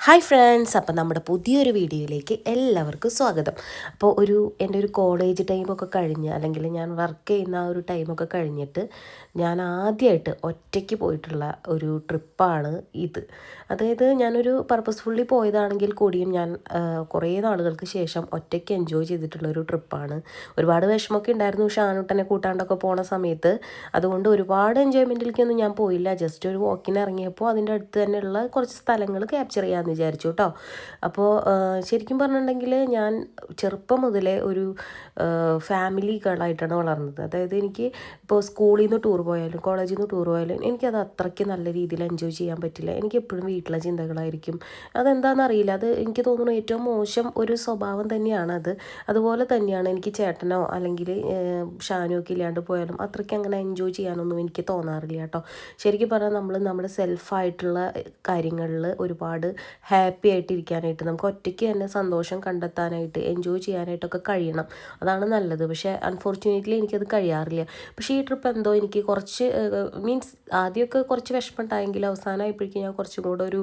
Hi friends, അപ്പം നമ്മുടെ പുതിയൊരു വീഡിയോയിലേക്ക് എല്ലാവർക്കും സ്വാഗതം. അപ്പോൾ എൻ്റെ ഒരു കോളേജ് ടൈമൊക്കെ കഴിഞ്ഞ്, അല്ലെങ്കിൽ ഞാൻ വർക്ക് ചെയ്യുന്ന ആ ഒരു ടൈമൊക്കെ കഴിഞ്ഞിട്ട് ഞാൻ ആദ്യമായിട്ട് ഒറ്റയ്ക്ക് പോയിട്ടുള്ള ഒരു ട്രിപ്പാണ് ഇത്. അതായത് ഞാനൊരു പർപ്പസ്ഫുള്ളി പോയതാണെങ്കിൽ കൂടിയും ഞാൻ കുറേ നാളുകൾക്ക് ശേഷം ഒറ്റയ്ക്ക് എൻജോയ് ചെയ്തിട്ടുള്ള ഒരു ട്രിപ്പാണ്. ഒരുപാട് വിഷമമൊക്കെ ഉണ്ടായിരുന്നു ഷാനുട്ടനെ കൂട്ടാണ്ടൊക്കെ പോണ സമയത്ത്. അതുകൊണ്ട് ഒരുപാട് എൻജോയ്മെൻറ്റിലേക്കൊന്നും ഞാൻ പോയില്ല. ജസ്റ്റ് ഒരു വാക്കിന് ഇറങ്ങിയപ്പോൾ അതിൻ്റെ അടുത്ത് തന്നെയുള്ള കുറച്ച് സ്ഥലങ്ങൾ ക്യാപ്ചർ ചെയ്യാമെന്ന് വിചാരിച്ചു കേട്ടോ. അപ്പോൾ ശരിക്കും പറഞ്ഞിട്ടുണ്ടെങ്കിൽ ഞാൻ ചെറുപ്പം മുതലേ ഒരു ഫാമിലി ഗേളായിട്ടാണ് വളർന്നത്. അതായത് എനിക്ക് ഇപ്പോൾ സ്കൂളിൽ നിന്ന് ടൂർ പോയാലും കോളേജിൽ നിന്ന് ടൂർ പോയാലും എനിക്കത് അത്രയ്ക്ക് നല്ല രീതിയിൽ എൻജോയ് ചെയ്യാൻ പറ്റില്ല. എനിക്ക് എപ്പോഴും വീട്ടിലെ ചിന്തകളായിരിക്കും. അതെന്താണെന്നറിയില്ല, അത് എനിക്ക് തോന്നുന്നു ഏറ്റവും മോശം ഒരു സ്വഭാവം തന്നെയാണത്. അതുപോലെ തന്നെയാണ് എനിക്ക് ചേട്ടനോ അല്ലെങ്കിൽ ഷാനോ ഒക്കെ ഇല്ലാണ്ട് പോയാലും അത്രയ്ക്ക് അങ്ങനെ എൻജോയ് ചെയ്യാനൊന്നും എനിക്ക് തോന്നാറില്ല കേട്ടോ. ശരിക്കും പറഞ്ഞാൽ നമ്മൾ നമ്മുടെ സെൽഫായിട്ടുള്ള കാര്യങ്ങളിൽ ഒരുപാട് ഹാപ്പി ആയിട്ടിരിക്കാനായിട്ട് നമുക്ക് ഒറ്റയ്ക്ക് തന്നെ സന്തോഷം കണ്ടെത്താനായിട്ട് എൻജോയ് ചെയ്യാനായിട്ടൊക്കെ കഴിയണം. അതാണ് നല്ലത്. പക്ഷേ അൺഫോർച്യുനേറ്റ്ലി എനിക്കത് കഴിയാറില്ല. പക്ഷേ ഈ ട്രിപ്പ് എന്തോ എനിക്ക് കുറച്ച് മീൻസ് ആദ്യമൊക്കെ കുറച്ച് വിഷമമുണ്ടായെങ്കിലും അവസാനമായപ്പോഴേക്കും ഞാൻ കുറച്ചും കൂടെ ഒരു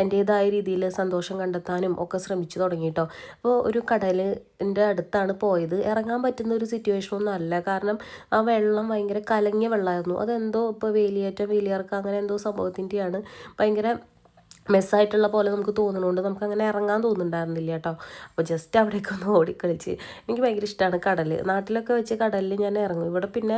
എൻ്റേതായ രീതിയിൽ സന്തോഷം കണ്ടെത്താനും ഒക്കെ ശ്രമിച്ചു തുടങ്ങി കേട്ടോ. അപ്പോൾ ഒരു കടലിൻ്റെ അടുത്താണ് പോയത്. ഇറങ്ങാൻ പറ്റുന്ന ഒരു സിറ്റുവേഷനൊന്നും അല്ല. കാരണം ആ വെള്ളം ഭയങ്കര കലങ്ങിയ വെള്ളമായിരുന്നു. അതെന്തോ ഇപ്പോൾ വേലിയേറ്റം വേലിയിറക്കം അങ്ങനെ എന്തോ സംഭവത്തിൻ്റെയാണ്. ഭയങ്കര മെസ്സായിട്ടുള്ള പോലെ നമുക്ക് തോന്നുന്നുണ്ട്. നമുക്കങ്ങനെ ഇറങ്ങാൻ തോന്നുന്നുണ്ടായിരുന്നില്ല കേട്ടോ. അപ്പോൾ ജസ്റ്റ് അവിടേക്ക് ഒന്ന് ഓടിക്കളിച്ച്, എനിക്ക് ഭയങ്കര ഇഷ്ടമാണ് കടൽ. നാട്ടിലൊക്കെ വെച്ച് കടലിൽ ഞാൻ ഇറങ്ങും. ഇവിടെ പിന്നെ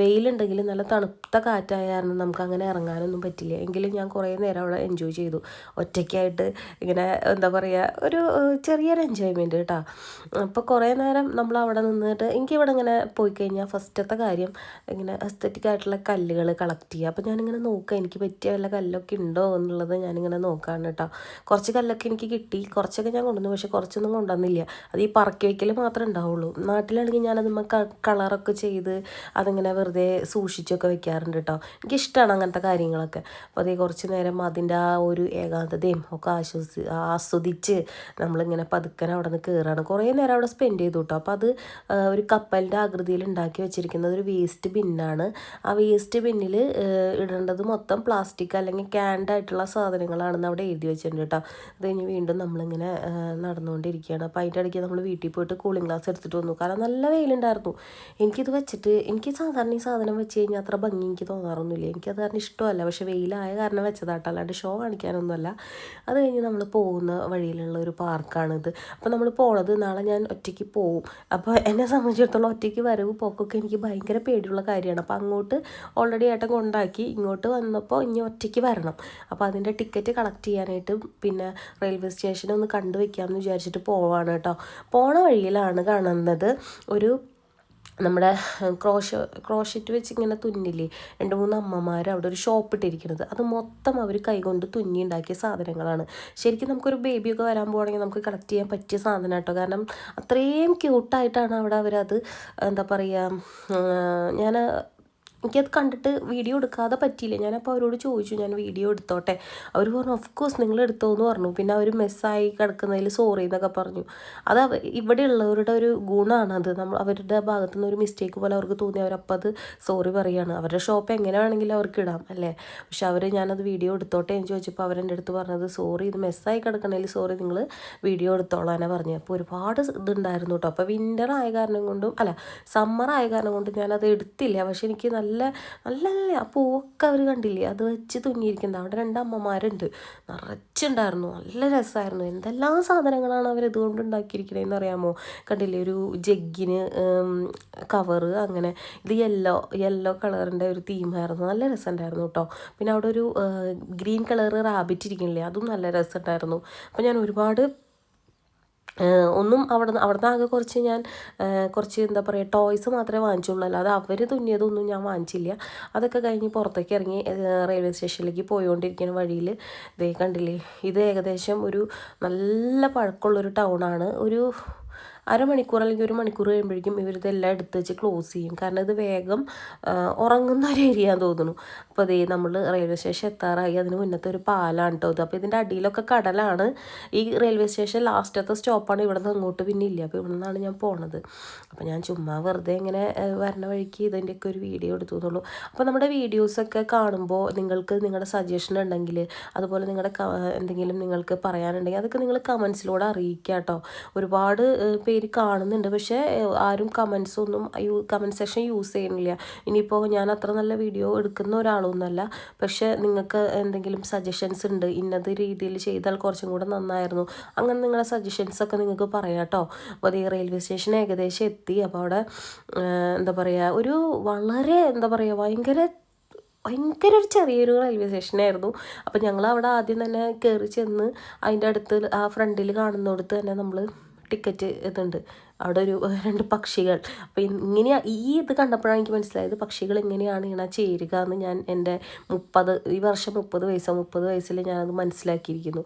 വെയിലുണ്ടെങ്കിൽ നല്ല തണുത്ത കാറ്റായ കാരണം നമുക്കങ്ങനെ ഇറങ്ങാനൊന്നും പറ്റില്ല. എങ്കിലും ഞാൻ കുറേ നേരം അവിടെ എൻജോയ് ചെയ്തു ഒറ്റയ്ക്കായിട്ട്. ഇങ്ങനെ എന്താ പറയുക, ഒരു ചെറിയൊരു എൻജോയ്മെൻറ്റ് കേട്ടോ. അപ്പോൾ കുറേ നേരം നമ്മൾ അവിടെ നിന്നിട്ട് എനിക്കിവിടെ ഇങ്ങനെ പോയി കഴിഞ്ഞാൽ ഫസ്റ്റത്തെ കാര്യം ഇങ്ങനെ എസ്തറ്റിക് ആയിട്ടുള്ള കല്ലുകൾ കളക്ട് ചെയ്യുക. അപ്പോൾ ഞാനിങ്ങനെ നോക്കുക എനിക്ക് പറ്റിയ വല്ല കല്ലൊക്കെ ഉണ്ടോ എന്നുള്ളത് ഞാനിങ്ങനെ നോക്കാണ് കേട്ടോ. കുറച്ച് കല്ലൊക്കെ എനിക്ക് കിട്ടി, കുറച്ചൊക്കെ ഞാൻ കൊണ്ടുവന്നു. പക്ഷേ കുറച്ചൊന്നും കൊണ്ടുവന്നില്ല. അത് ഈ പറക്കി വയ്ക്കൽ മാത്രമേ ഉണ്ടാവുള്ളൂ. നാട്ടിലാണെങ്കിൽ ഞാനത് കളറൊക്കെ ചെയ്ത് അതിങ്ങനെ വെറുതെ സൂക്ഷിച്ചൊക്കെ വെക്കാറുണ്ട് കേട്ടോ. എനിക്കിഷ്ടമാണ് അങ്ങനത്തെ കാര്യങ്ങളൊക്കെ. അപ്പോൾ അതേ കുറച്ച് നേരം അതിൻ്റെ ആ ഒരു ഏകാന്തതയും ഒക്കെ ആസ്വദിച്ച് നമ്മളിങ്ങനെ പതുക്കനെ അവിടെ നിന്ന് കയറുകയാണ്. കുറേ നേരം അവിടെ സ്പെൻഡ് ചെയ്തു കേട്ടോ. അപ്പോൾ അത് ഒരു കപ്പലിൻ്റെ ആകൃതിയിൽ ഉണ്ടാക്കി വെച്ചിരിക്കുന്നത് ഒരു വേസ്റ്റ് ബിന്നാണ്. ആ വേസ്റ്റ് ബിന്നിൽ ഇടേണ്ടത് മൊത്തം പ്ലാസ്റ്റിക് അല്ലെങ്കിൽ ക്യാൻഡ് ആയിട്ടുള്ള സാധനങ്ങളാണെന്ന് അവിടെ എഴുതി വെച്ചിട്ടുണ്ട് കേട്ടോ. അത് കഴിഞ്ഞ് വീണ്ടും നമ്മളിങ്ങനെ നടന്നുകൊണ്ടിരിക്കുകയാണ്. അപ്പോൾ അതിൻ്റെ ഇടയ്ക്ക് നമ്മൾ വീട്ടിൽ പോയിട്ട് കൂളിംഗ് ഗ്ലാസ് എടുത്തിട്ട് വന്നു. കാരണം നല്ല വെയിലുണ്ടായിരുന്നു. എനിക്കിത് വെച്ചിട്ട് എനിക്ക് സാധാരണ ഈ സാധനം വെച്ച് കഴിഞ്ഞാൽ അത്ര ഭംഗി എനിക്ക് തോന്നാറൊന്നുമില്ല. എനിക്കത് കാരണം ഇഷ്ടമല്ല. പക്ഷേ വെയിലായ കാരണം വെച്ചതാട്ടോ, അല്ലാണ്ട് ഷോ കാണിക്കാനൊന്നുമല്ല. അത് കഴിഞ്ഞ് നമ്മൾ പോകുന്ന വഴിയിലുള്ള ഒരു പാർക്കാണിത്. അപ്പോൾ നമ്മൾ പോണത് നാളെ ഞാൻ ഒറ്റയ്ക്ക് പോവും. അപ്പോൾ എന്നെ സംബന്ധിച്ചിടത്തോളം ഒറ്റയ്ക്ക് വരവ് പോക്കൊക്കെ എനിക്ക് ഭയങ്കര പേടിയുള്ള കാര്യമാണ്. അപ്പോൾ അങ്ങോട്ട് ഓൾറെഡി ഏട്ടൻ കൊണ്ടാക്കി, ഇങ്ങോട്ട് വന്നപ്പോൾ ഇനി ഒറ്റയ്ക്ക് വരണം. അപ്പോൾ അതിൻ്റെ ടിക്കറ്റ് കളക്ട് ചെയ്യാനായിട്ട് പിന്നെ റെയിൽവേ സ്റ്റേഷനിൽ ഒന്ന് കണ്ടു വെക്കാമെന്ന് വിചാരിച്ചിട്ട് പോവാണ് കേട്ടോ. പോണ വഴിയിലാണ് കാണുന്നത് ഒരു നമ്മുടെ ക്രോഷറ്റ് വെച്ച് ഇങ്ങനെ തുന്നില്ലേ, 2-3 അമ്മമാർ അവിടെ ഒരു ഷോപ്പ് ഇട്ടിരിക്കുന്നത്. അത് മൊത്തം അവർ കൈകൊണ്ട് തുന്നി ഉണ്ടാക്കിയ സാധനങ്ങളാണ്. ശരിക്കും നമുക്കൊരു ബേബിയൊക്കെ വരാൻ പോകണമെങ്കിൽ നമുക്ക് കളക്ട് ചെയ്യാൻ പറ്റിയ സാധനം കേട്ടോ. കാരണം അത്രയും ക്യൂട്ടായിട്ടാണ് അവിടെ അവരത് എന്താ പറയുക. ഞാൻ എനിക്കത് കണ്ടിട്ട് വീഡിയോ എടുക്കാതെ പറ്റിയില്ല. ഞാനപ്പോൾ അവരോട് ചോദിച്ചു, ഞാൻ വീഡിയോ എടുത്തോട്ടെ? അവർ പറഞ്ഞു ഓഫ് കോഴ്സ് നിങ്ങൾ എടുത്തോ എന്ന് പറഞ്ഞു. പിന്നെ അവർ മെസ്സായി കിടക്കുന്നതിൽ സോറി എന്നൊക്കെ പറഞ്ഞു. അത് ഇവിടെയുള്ളവരുടെ ഒരു ഗുണമാണത്. അവരുടെ ഭാഗത്തു നിന്ന് ഒരു മിസ്റ്റേക്ക് പോലെ അവർക്ക് തോന്നി അവരപ്പോൾ അത് സോറി പറയുകയാണ്. അവരുടെ ഷോപ്പ് എങ്ങനെ വേണമെങ്കിലും അവർക്ക് ഇടാം അല്ലേ. പക്ഷെ ഞാനത് വീഡിയോ എടുത്തോട്ടെ എന്ന് ചോദിച്ചപ്പോൾ അവരെൻ്റെ അടുത്ത് പറഞ്ഞത് സോറി, ഇത് മെസ്സായി കിടക്കണതിൽ സോറി, നിങ്ങൾ വീഡിയോ എടുത്തോളാനെ പറഞ്ഞു. അപ്പോൾ ഒരുപാട് ഇതുണ്ടായിരുന്നു കേട്ടോ. അപ്പോൾ വിൻ്റർ ആയ കാരണം കൊണ്ടും സമ്മർ ആയ കാരണം കൊണ്ടും ഞാനത് എടുത്തില്ല. പക്ഷെ എനിക്ക് നല്ല നല്ല ആ പൂവൊക്കെ അവർ കണ്ടില്ലേ, അത് വെച്ച് തുന്നിയിരിക്കുന്നത്. അവിടെ 2 അമ്മമാരുണ്ട്, നിറച്ചുണ്ടായിരുന്നു. നല്ല രസമായിരുന്നു. എന്തെല്ലാം സാധനങ്ങളാണ് അവർ ഇതുകൊണ്ട് ഉണ്ടാക്കിയിരിക്കണതെന്ന് അറിയാമോ? കണ്ടില്ലേ, ഒരു ജഗ്ഗിന് കവറ്, അങ്ങനെ ഇത് യെല്ലോ കളറിൻ്റെ ഒരു തീമായിരുന്നു. നല്ല രസമുണ്ടായിരുന്നു കേട്ടോ. പിന്നെ അവിടെ ഒരു ഗ്രീൻ കളറ് റാബിറ്റ് ഇരിക്കണില്ലേ, അതും നല്ല രസമുണ്ടായിരുന്നു. അപ്പോൾ ഞാൻ ഒരുപാട് ഒന്നും അവിടുന്ന് ആകെ കുറച്ച് എന്താ പറയുക ടോയ്സ് മാത്രമേ വാങ്ങിച്ചുള്ളൂ. അല്ലാതെ അവർ തുന്നിയതൊന്നും ഞാൻ വാങ്ങിച്ചില്ല. അതൊക്കെ കഴിഞ്ഞ് പുറത്തേക്ക് ഇറങ്ങി റെയിൽവേ സ്റ്റേഷനിലേക്ക് പോയിക്കൊണ്ടിരിക്കുന്ന വഴിയിൽ ദേ കണ്ടില്ലേ, ഇത് ഏകദേശം ഒരു നല്ല പഴക്കമുള്ളൊരു ടൗണാണ്. അരമണിക്കൂർ അല്ലെങ്കിൽ 1 മണിക്കൂർ കഴിയുമ്പോഴേക്കും ഇവരിതെല്ലാം എടുത്ത് വെച്ച് ക്ലോസ് ചെയ്യും. കാരണം ഇത് വേഗം ഉറങ്ങുന്ന ഒരു ഏരിയ തോന്നുന്നു. അപ്പോൾ അതേ നമ്മൾ റെയിൽവേ സ്റ്റേഷൻ എത്താറായി. അതിന് മുന്നത്തെ ഒരു പാലാണ് കേട്ടോ ഇത്. അപ്പോൾ ഇതിൻ്റെ അടിയിലൊക്കെ കടലാണ്. ഈ റെയിൽവേ സ്റ്റേഷൻ ലാസ്റ്റത്തെ സ്റ്റോപ്പാണ്. ഇവിടെ നിന്ന് അങ്ങോട്ട് പിന്നെ ഇല്ല. അപ്പോൾ ഇവിടെ നിന്നാണ് ഞാൻ പോണത്. അപ്പോൾ ഞാൻ ചുമ്മാ വെറുതെ ഇങ്ങനെ വരണ വഴിക്ക് ഇതിൻ്റെയൊക്കെ ഒരു വീഡിയോ എടുത്തു എന്നുള്ളൂ. അപ്പോൾ നമ്മുടെ വീഡിയോസൊക്കെ കാണുമ്പോൾ നിങ്ങൾക്ക് നിങ്ങളുടെ സജഷൻ ഉണ്ടെങ്കിൽ, അതുപോലെ നിങ്ങളുടെ എന്തെങ്കിലും നിങ്ങൾക്ക് പറയാനുണ്ടെങ്കിൽ അതൊക്കെ നിങ്ങൾ കമൻസിലൂടെ അറിയിക്കുക കേട്ടോ. ഒരുപാട് പേര് കാണുന്നുണ്ട്, പക്ഷേ ആരും കമൻസ് ഒന്നും കമൻറ്റ് സെക്ഷൻ യൂസ് ചെയ്യുന്നില്ല. ഇനിയിപ്പോൾ ഞാൻ അത്ര നല്ല വീഡിയോ എടുക്കുന്ന ഒരാളൊന്നുമല്ല, പക്ഷേ നിങ്ങൾക്ക് എന്തെങ്കിലും സജഷൻസ് ഉണ്ട്, ഇന്നത് രീതിയിൽ ചെയ്താൽ കുറച്ചും കൂടെ നന്നായിരുന്നു, അങ്ങനെ നിങ്ങളുടെ സജഷൻസൊക്കെ നിങ്ങൾക്ക് പറയാം കേട്ടോ. അപ്പോൾ അത് ഈ റെയിൽവേ സ്റ്റേഷൻ ഏകദേശം എത്തി. അപ്പോൾ അവിടെ എന്താ പറയുക, ഒരു വളരെ എന്താ പറയുക ഭയങ്കര ഒരു ചെറിയൊരു റെയിൽവേ സ്റ്റേഷനായിരുന്നു. അപ്പോൾ ഞങ്ങൾ അവിടെ ആദ്യം തന്നെ കയറി ചെന്ന് അതിൻ്റെ അടുത്ത് ആ ഫ്രണ്ടിൽ കാണുന്നിടത്ത് തന്നെ നമ്മൾ ടിക്കറ്റ് ഇതുണ്ട്. അവിടെ ഒരു 2 പക്ഷികൾ. അപ്പോൾ ഈ ഇത് കണ്ടപ്പോഴാണ് എനിക്ക് മനസ്സിലായത് പക്ഷികൾ എങ്ങനെയാണ് ഇങ്ങനെ ചേരുക എന്ന്. ഞാൻ എൻ്റെ ഈ വർഷം 30 വയസ്സിൽ ഞാനത് മനസ്സിലാക്കിയിരിക്കുന്നു.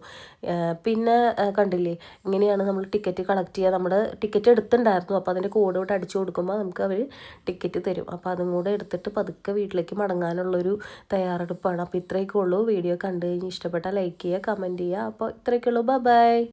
പിന്നെ കണ്ടില്ലേ, ഇങ്ങനെയാണ് നമ്മൾ ടിക്കറ്റ് കളക്ട് ചെയ്യുക. നമ്മുടെ ടിക്കറ്റ് എടുത്തിട്ടുണ്ടായിരുന്നു. അപ്പോൾ അതിൻ്റെ കോഡ് ഇവിടെ അടിച്ചു കൊടുക്കുമ്പോൾ നമുക്ക് അവർ ടിക്കറ്റ് തരും. അപ്പോൾ അതും കൂടെ എടുത്തിട്ട് പതുക്കെ വീട്ടിലേക്ക് മടങ്ങാനുള്ളൊരു തയ്യാറെടുപ്പാണ്. അപ്പോൾ ഇത്രയൊക്കെ ഉള്ളൂ. വീഡിയോ കണ്ടു കഴിഞ്ഞ് ഇഷ്ടപ്പെട്ടാൽ ലൈക്ക് ചെയ്യുക, കമൻറ്റ് ചെയ്യുക. അപ്പോൾ ഇത്രയൊക്കെ ഉള്ളൂ. ബൈ.